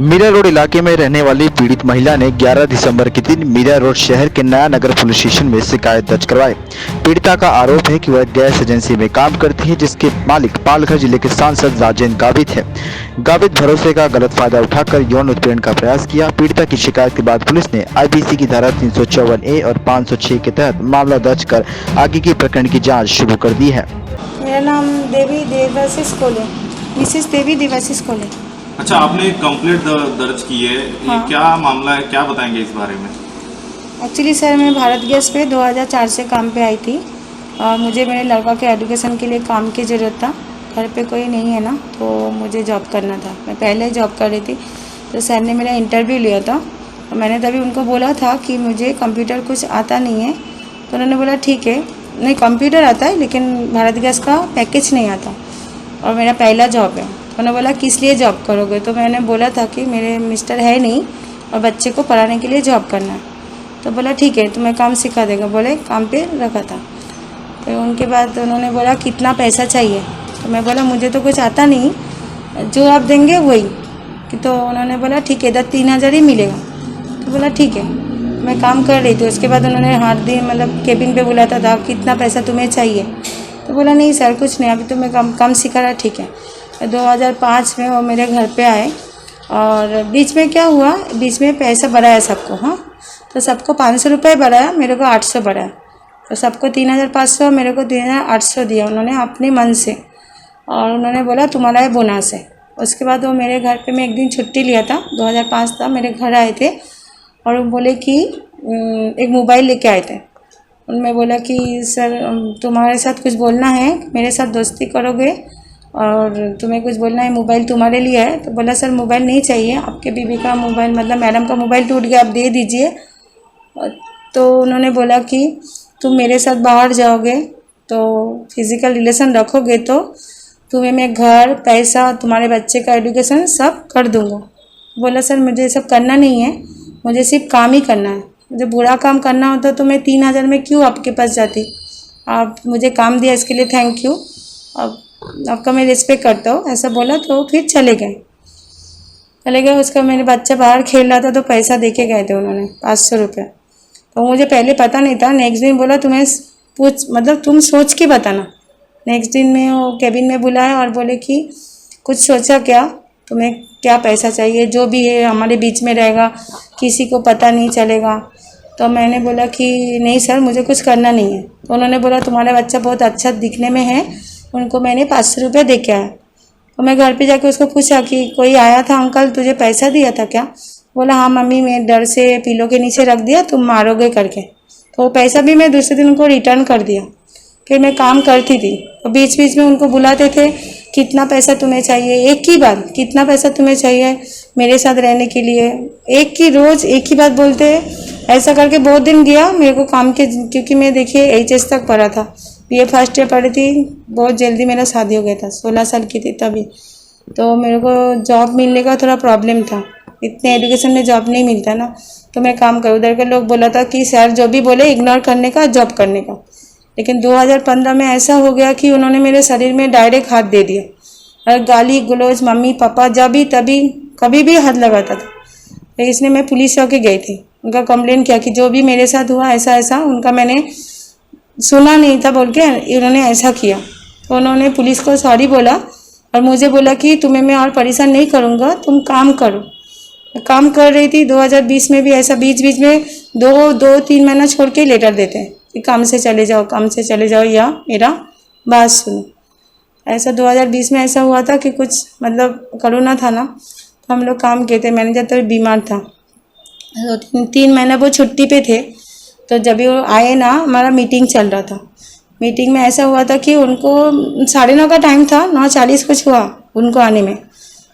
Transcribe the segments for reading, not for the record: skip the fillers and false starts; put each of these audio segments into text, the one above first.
Meera road इलाके में रहने वाली पीड़ित महिला ने 11 दिसंबर के दिन मीरा रोड शहर के नया नगर पुलिस स्टेशन में शिकायत दर्ज करवाई। पीड़िता का आरोप है कि वह गैस एजेंसी में काम करती है, जिसके मालिक पालघर जिले के सांसद राजेंद्र गावित है। गावित भरोसे का गलत फायदा उठाकर यौन उत्पीड़न का प्रयास किया। पीड़िता की शिकायत के बाद पुलिस ने IPC की धारा 354A और 506 के तहत मामला दर्ज कर आगे की प्रकरण की जाँच शुरू कर दी है। मेरा नाम देवी देवाशीष कोले, मिसेस देवी देवाशीष कोले। अच्छा, आपने कंप्लेंट दर्ज की है। हाँ। ये क्या मामला है, क्या बताएंगे इस बारे में? एक्चुअली सर, मैं भारत गैस पे 2004 से काम पे आई थी और मुझे मेरे लड़का के एजुकेशन के लिए काम की ज़रूरत था। घर पे कोई नहीं है ना, तो मुझे जॉब करना था। मैं पहले जॉब कर रही थी, तो सर ने मेरा इंटरव्यू लिया था और मैंने तभी उनको बोला था कि मुझे कंप्यूटर कुछ आता नहीं है। तो उन्होंने बोला ठीक है, नहीं कंप्यूटर आता है लेकिन भारत गैस का पैकेज नहीं आता और मेरा पहला जॉब है। उन्होंने बोला किस लिए जॉब करोगे? तो मैंने बोला था कि मेरे मिस्टर है नहीं और बच्चे को पढ़ाने के लिए जॉब करना है। तो बोला ठीक है, तुम्हें काम सिखा देगा, बोले काम पे रखा था। तो उनके बाद उन्होंने बोला कितना पैसा चाहिए? तो मैं बोला मुझे तो कुछ आता नहीं, जो आप देंगे वही। तो उन्होंने बोला ठीक है, 3,000 ही मिलेगा। तो बोला ठीक है, मैं काम कर रही थी। उसके बाद उन्होंने हाथ दिन मतलब केबिन पे बुलाता था, कितना पैसा तुम्हें चाहिए? तो बोला नहीं सर कुछ नहीं, अभी तो मैं काम सिखा रहा। ठीक है। 2005 में वो मेरे घर पे आए और बीच में क्या हुआ, बीच में पैसा बढ़ाया सबको। हाँ, तो सबको 500 रुपये बढ़ाया, मेरे को 800 बढ़ाया। तो सबको 3,500, मेरे को 3,800 दिया उन्होंने अपने मन से। और उन्होंने बोला तुम्हारा ये बोनस है। उसके बाद वो मेरे घर पे मैं एक दिन छुट्टी लिया था, 2005 था, मेरे घर आए थे और वो बोले कि एक मोबाइल लेके आए थे। उनमें बोला कि सर तुम्हारे साथ कुछ बोलना है, मेरे साथ दोस्ती करोगे और तुम्हें कुछ बोलना है, मोबाइल तुम्हारे लिए है। तो बोला सर मोबाइल नहीं चाहिए, आपके बीबी का मोबाइल मतलब मैडम का मोबाइल टूट गया, आप दे दीजिए। तो उन्होंने बोला कि तुम मेरे साथ बाहर जाओगे तो फिज़िकल रिलेशन रखोगे तो तुम्हें मैं घर, पैसा, तुम्हारे बच्चे का एजुकेशन सब कर दूँगा। बोला सर मुझे ये सब करना नहीं है, मुझे सिर्फ काम ही करना है। मुझे बुरा काम करना होता तो मैं 3,000 में क्यों आपके पास जाती? आप मुझे काम दिया इसके लिए थैंक यू, अब आपका मैं रिस्पेक्ट करता हूँ, ऐसा बोला। तो फिर चले गए। उसका मेरे बच्चा बाहर खेल रहा था तो पैसा दे के गए थे उन्होंने 500 रुपये। तो मुझे पहले पता नहीं था। नेक्स्ट दिन बोला तुम्हें पूछ मतलब तुम सोच के बताना। नेक्स्ट दिन में वो केबिन में बुलाया और बोले कि कुछ सोचा क्या, तुम्हें क्या पैसा चाहिए, जो भी है हमारे बीच में रहेगा, किसी को पता नहीं चलेगा। तो मैंने बोला कि नहीं सर मुझे कुछ करना नहीं है। तो उन्होंने बोला तुम्हारा बच्चा बहुत अच्छा दिखने में है, उनको मैंने 500 रुपये दे के आया। तो मैं घर पे जाके उसको पूछा कि कोई आया था अंकल, तुझे पैसा दिया था क्या? बोला हाँ मम्मी, मैं डर से पिलो के नीचे रख दिया, तुम मारोगे करके। तो वो पैसा भी मैं दूसरे दिन उनको रिटर्न कर दिया। फिर मैं काम करती थी तो बीच बीच में उनको बुलाते थे, कितना पैसा तुम्हें चाहिए, एक ही बात, कितना पैसा तुम्हें चाहिए मेरे साथ रहने के लिए, एक ही रोज़ एक ही बात बोलते हैं। ऐसा करके बहुत दिन गया मेरे को काम के, क्योंकि मैं देखिए HS तक पढ़ा था, BA फर्स्ट ईयर पढ़ी थी। बहुत जल्दी मेरा शादी हो गया था, 16 साल की थी तभी। तो मेरे को जॉब मिलने का थोड़ा प्रॉब्लम था, इतने एजुकेशन में जॉब नहीं मिलता ना। तो मैं काम कर, उधर के लोग बोला था कि सर जो भी बोले इग्नोर करने का, जॉब करने का। लेकिन 2015 में ऐसा हो गया कि उन्होंने मेरे शरीर में डायरेक्ट हाथ दे दिया और गाली गलौज, मम्मी पापा जब भी तभी कभी भी हाथ लगाता था। तो इसलिए मैं पुलिस चौकी गई थी, उनका कंप्लेंट किया कि जो भी मेरे साथ हुआ ऐसा ऐसा, उनका मैंने सुना नहीं था बोल के इन्होंने ऐसा किया। तो उन्होंने पुलिस को सॉरी बोला और मुझे बोला कि तुम्हें मैं और परेशान नहीं करूँगा, तुम काम करो। मैं काम कर रही थी। 2020 में भी ऐसा बीच बीच में 2-3 महीना छोड़ के लेटर देते हैं कि काम से चले जाओ, काम से चले जाओ या मेरा बात सुनो। ऐसा 2020 में ऐसा हुआ था कि कुछ मतलब कोरोना था ना, तो हम लोग काम किए थे। मैनेजर तो बीमार था, तो 3 महीना वो छुट्टी पे थे। तो जब वो आए ना, हमारा मीटिंग चल रहा था। मीटिंग में ऐसा हुआ था कि उनको 9:30 का टाइम था, 9:40 कुछ हुआ उनको आने में।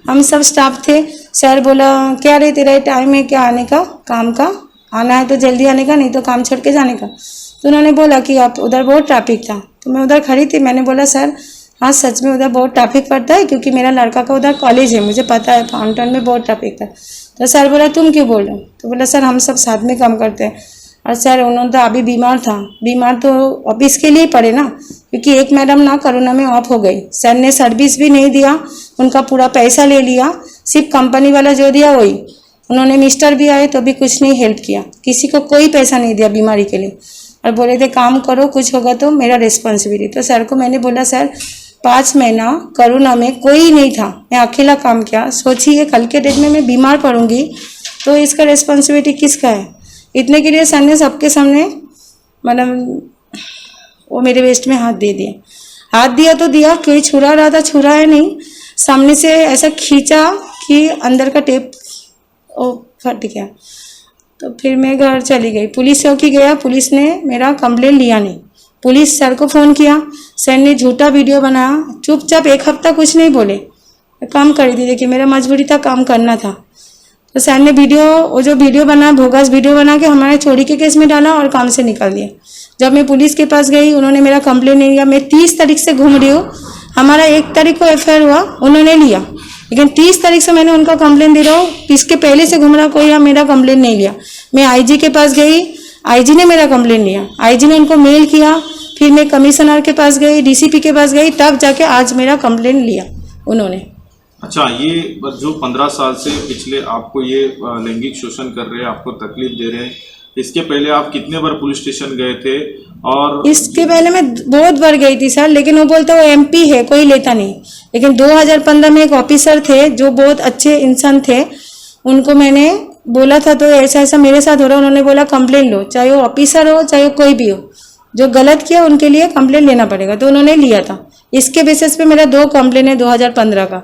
हम सब स्टाफ थे। सर बोला क्या रे तेरा टाइम है क्या आने का, काम का, आना है तो जल्दी आने का, नहीं तो काम छोड़ के जाने का। तो उन्होंने बोला कि आप उधर बहुत ट्रैफिक था। तो मैं उधर खड़ी थी, मैंने बोला सर हाँ सच में उधर बहुत ट्रैफिक पड़ता है, क्योंकि मेरा लड़का का उधर कॉलेज है, मुझे पता है फाउंटेन में बहुत ट्रैफिक था। तो सर बोला तुम क्यों बोल रहे हो? तो बोला सर हम सब साथ में काम करते हैं, और सर उन्होंने तो अभी बीमार तो ऑफिस के लिए ही पड़े ना, क्योंकि एक मैडम ना कोरोना में ऑफ हो गई। सर ने सर्विस भी नहीं दिया, उनका पूरा पैसा ले लिया, सिर्फ कंपनी वाला जो दिया वही। उन्होंने मिस्टर भी आए तो भी कुछ नहीं हेल्प किया, किसी को कोई पैसा नहीं दिया बीमारी के लिए, और बोले थे काम करो, कुछ होगा तो मेरा रिस्पॉन्सिबिलिटी। तो सर को मैंने बोला सर 5 महीना कोरोना में कोई नहीं था, मैं अकेला काम किया, सोचिए कल के डेट में मैं बीमार पड़ूंगी तो इसका रिस्पॉन्सिबिलिटी किसका है। इतने के लिए सर ने सबके सामने मतलब वो मेरे वेस्ट में हाथ दे दिया। हाथ दिया तो दिया, कोई छुरा रहा था, छुरा है नहीं, सामने से ऐसा खींचा कि अंदर का टेप वो फट गया। तो फिर मैं घर चली गई, पुलिस चौकी गया, पुलिस ने मेरा कंप्लेन लिया नहीं। पुलिस सर को फ़ोन किया, सर ने झूठा वीडियो बनाया, चुपचाप 1 हफ्ता कुछ नहीं बोले, काम कर दी। देखिए मेरा मजबूरी था, काम करना था। तो सर ने वो जो वीडियो बना, भोगस वीडियो बना के हमारे चोरी के केस में डाला और काम से निकाल दिया। जब मैं पुलिस के पास गई, उन्होंने मेरा कंप्लेन नहीं लिया। मैं 30 तारीख से घूम रही हूँ, हमारा 1 तारीख को FIR हुआ, उन्होंने लिया, लेकिन 30 तारीख से मैंने उनका कंप्लेन दे रहा हूँ, इसके पहले से घूम रहा, कोई मेरा कंप्लेन नहीं लिया। मैं IG के पास गई, IG ने मेरा कंप्लेन लिया, IG ने उनको मेल किया, फिर मैं कमिश्नर के पास गई, DCP के पास गई, तब जाके आज मेरा कंप्लेन लिया उन्होंने। अच्छा, ये जो 15 साल से पिछले आपको ये लैंगिक शोषण कर रहे हैं, आपको तकलीफ दे रहे हैं, इसके पहले आप कितने बार पुलिस स्टेशन गए थे? और इसके पहले मैं बहुत बार गई थी सर, लेकिन वो बोलता वो MP है, कोई लेता नहीं। लेकिन 2015 में एक ऑफिसर थे जो बहुत अच्छे इंसान थे, उनको मैंने बोला था तो ऐसा ऐसा मेरे साथ हो रहा, उन्होंने बोला कंप्लेन लो, चाहे वो ऑफिसर हो चाहे वो कोई भी हो, जो गलत किया उनके लिए कंप्लेन लेना पड़ेगा। तो उन्होंने लिया था, इसके बेसिस पे मेरा 2 कंप्लेन है 2015 का।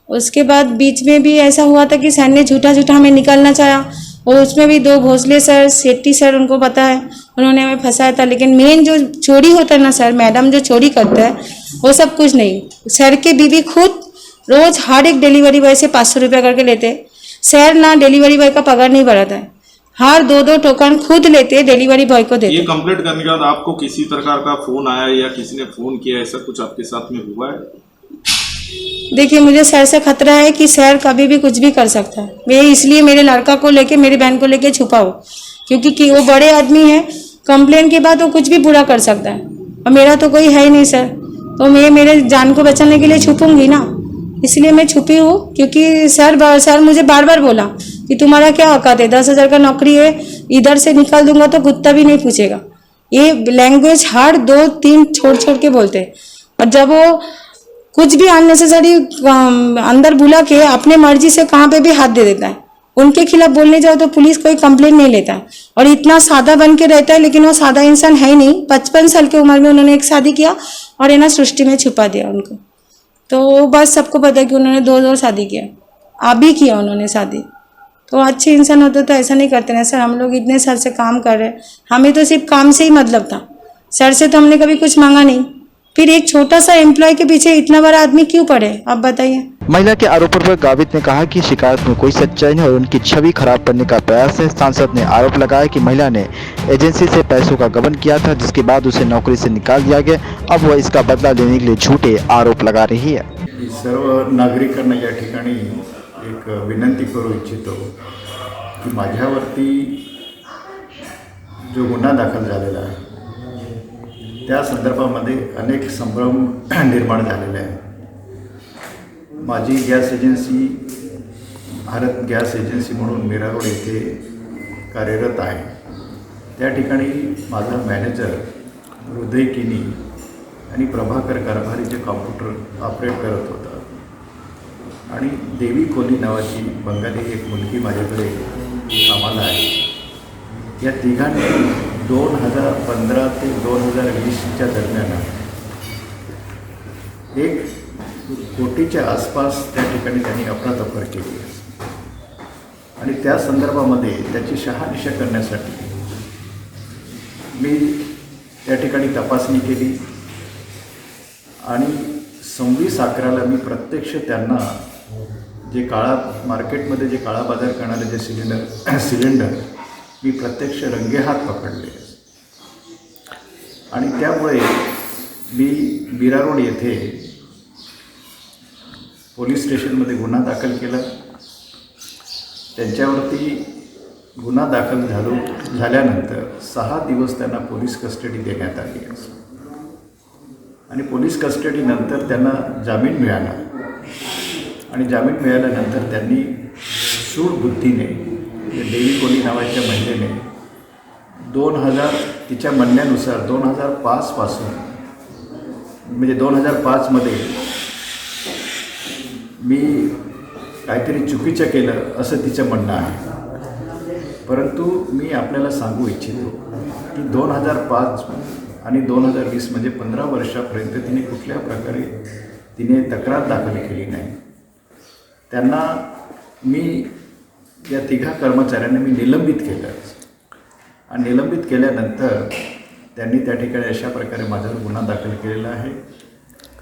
उसके बाद बीच में भी ऐसा हुआ था कि सर ने झूठा हमें निकालना चाहा, और उसमें भी 2 भोसले सर, सेट्टी सर, उनको पता है, उन्होंने हमें फंसाया था। लेकिन मेन जो चोरी होता है ना सर, मैडम जो चोरी करता है वो सब कुछ नहीं। सर के बीवी खुद रोज हर एक डिलीवरी बॉय से 500 रुपया करके लेते। सर ना डिलीवरी बॉय का पगार नहीं बढ़ाता है, हर 2-2 टोकन खुद लेते डिलीवरी बॉय को देते। ये कंप्लेंट करने के बाद आपको किसी प्रकार का फोन आया या किसी ने फोन किया, ऐसा कुछ आपके साथ में हुआ है? देखिए मुझे सर से खतरा है कि सर कभी भी कुछ भी कर सकता है। मैं इसलिए मेरे लड़का को लेके, मेरी बहन को लेके छुपा हूँ, क्योंकि वो बड़े आदमी है, कंप्लेन के बाद वो कुछ भी बुरा कर सकता है, और मेरा तो कोई है ही नहीं सर, तो मैं मेरे जान को बचाने के लिए छुपूंगी ना, इसलिए मैं छुपी हूँ। क्योंकि सर मुझे बार बार बोला कि तुम्हारा क्या औकात है, 10,000 का नौकरी है, इधर से निकाल दूंगा तो कुत्ता भी नहीं पूछेगा। ये लैंग्वेज हर 2-3 छोड़ के बोलते हैं, और जब वो कुछ भी अननेसेसरी अंदर बुला के अपने मर्जी से कहाँ पे भी हाथ दे देता है। उनके खिलाफ बोलने जाओ तो पुलिस कोई कंप्लेन नहीं लेता है, और इतना सादा बन के रहता है, लेकिन वो सादा इंसान है ही नहीं। 55 साल की उम्र में उन्होंने एक शादी किया और है ना सृष्टि में छुपा दिया उनको। तो बस सबको पता है कि उन्होंने 2 शादी किया, अभी किया उन्होंने शादी। तो अच्छे इंसान होते तो ऐसा नहीं करते ना सर। हम लोग इतने साल से काम कर रहे हैं, हमें तो सिर्फ काम से ही मतलब था, सर से तो हमने कभी कुछ मांगा नहीं। फिर एक छोटा सा एम्प्लॉय के पीछे इतना बड़ा आदमी क्यों पड़े, आप बताइए। महिला के आरोपों पर गावित ने कहा कि शिकायत में कोई सच्चाई नहीं और उनकी छवि खराब करने का प्रयास है। सांसद ने आरोप लगाया कि महिला ने एजेंसी से पैसों का गबन किया था, जिसके बाद उसे नौकरी से निकाल दिया गया। अब वह इसका बदला लेने के लिए झूठे आरोप लगा रही है। सर्व नागरिकांना या ठिकाणी एक विनंती करू इच्छितो की माझ्यावरती जो गुन्हा दाखल झालेला आहे त्या संदर्भामध्ये अनेक संभ्रम निर्माण झालेले आहे। माझी gas agency Bharat gas agency म्हणून मीरा रोड येथे कार्यरत आहे। त्या ठिकाणी माझा मॅनेजर हृदय किनी आणि प्रभाकर कारभारी जे कॉम्प्युटर ऑपरेट करत होता, आणि देवी कोली नावाची बंगाली एक मुलगी माझ्याकडे कामाला आहे। या तिघांनी 2015 ते 2020च्या दरम्यान 1 कोटीच्या आसपास त्या ठिकाणी त्यांनी अफरातफर केली, आणि त्या संदर्भामध्ये त्याची शहानिशा करण्यासाठी मी त्या ठिकाणी तपासणी केली, आणि 26/11ला मी प्रत्यक्ष त्यांना जे काळा मार्केटमध्ये जे काळा बाजार करणारे जे सिलेंडर मी प्रत्यक्ष रंगेहात पकडले, आणि त्यामुळे मी मीरा रोड येथे पोलीस स्टेशनमध्ये गुन्हा दाखल केला। त्यांच्यावरती गुन्हा दाखल झाल्यानंतर 6 दिवस त्यांना पोलीस कस्टडी देण्यात आली आहे आणि पोलीस कस्टडीनंतर त्यांना जामीन मिळाला आणि जामीन मिळाल्यानंतर त्यांनी सूडबुद्धीने देवी कोली नावाच्या महिलेने 2000 तिच्या म्हणण्यानुसार 2005 पासून म्हणजे 2005मध्ये मी काहीतरी चुकीचं केलं असं तिचं म्हणणं आहे. परंतु मी आपल्याला सांगू इच्छितो की 2005 आणि 2020 म्हणजे 15 वर्षापर्यंत तिने कुठल्या प्रकारे तिने तक्रार दाखल केली नाही. त्यांना मी या तिघा कर्मचाऱ्यांना मी निलंबित केलं आणि निलंबित केल्यानंतर त्यांनी त्या ठिकाणी अशा प्रकारे माझ्यावर गुन्हा दाखल केलेला आहे.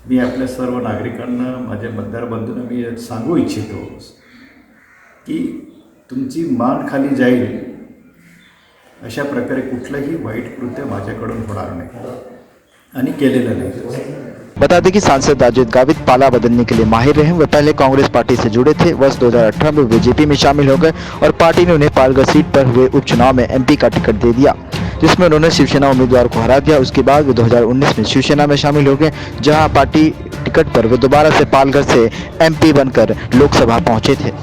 मी आपल्या सर्व नागरिकांना माझ्या मतदार बंधूंना मी सांगू इच्छितो की तुमची मान खाली जाईल अशा प्रकारे कुठलंही वाईट कृत्य माझ्याकडून होणार नाही आणि केलेलं नाही. बता दें कि सांसद अजित गावित पाला बदलने के लिए माहिर रहे. वे पहले कांग्रेस पार्टी से जुड़े थे. वर्ष 2018 में बीजेपी में शामिल हो गए और पार्टी ने उन्हें पालघर सीट पर हुए उपचुनाव में एमपी का टिकट दे दिया, जिसमें उन्होंने शिवसेना उम्मीदवार को हरा दिया. उसके बाद वे 2019 में शिवसेना में शामिल हो गए, जहां पार्टी टिकट पर वे दोबारा से पालघर से एमपी बनकर लोकसभा पहुंचे थे.